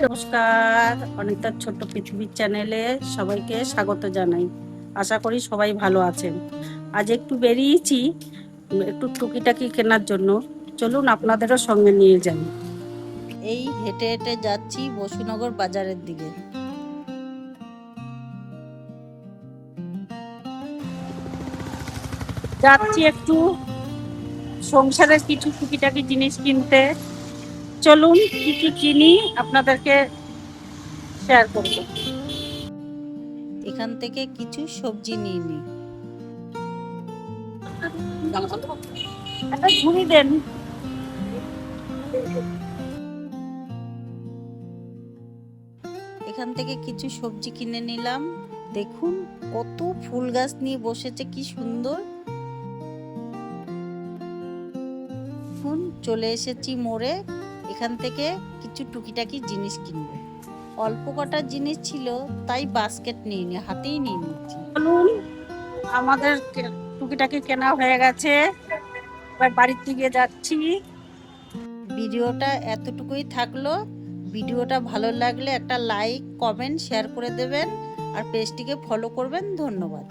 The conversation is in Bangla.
নমস্কার, অনিতার ছোট্ট পৃথিবীর চ্যানেলে সবাইকে স্বাগত জানাই। আশা করি সবাই ভালো আছেন। আজ একটু বেরিয়েছি একটু টুকিটাকি কেনার জন্য। চলুন আপনাদেরও সঙ্গে নিয়ে যাই। এই হেঁটে হেঁটে যাচ্ছি বসুনগর বাজারের দিকে। যাচ্ছি একটু সংসারের কিছু টুকিটাকি জিনিস কিনতে। চলুন কি কি কিনি আপনাদেরকে শেয়ার করব। এখান থেকে কিছু সবজি নিয়ে নিই। একটা ঝুড়ি দেন। এখান থেকে কিছু সবজি কিনে নিলাম। দেখুন কত ফুল গাছ নিয়ে বসেছে, কি সুন্দর। এখন চলে এসেছি মোড়ে। এখান থেকে কিছু টুকিটাকি জিনিস কিনবো। অল্প কটা জিনিস ছিল, তাই বাস্কেট নিয়ে নি, হাতেই নিয়ে নিচ্ছি। চলুন, আমাদের টুকিটাকি কেনা হয়ে গেছে, এবার বাড়ির দিকে যাচ্ছি। ভিডিওটা এতটুকুই থাকলো। ভিডিওটা ভালো লাগলে একটা লাইক, কমেন্ট, শেয়ার করে দেবেন আর পেজটিকে ফলো করবেন। ধন্যবাদ।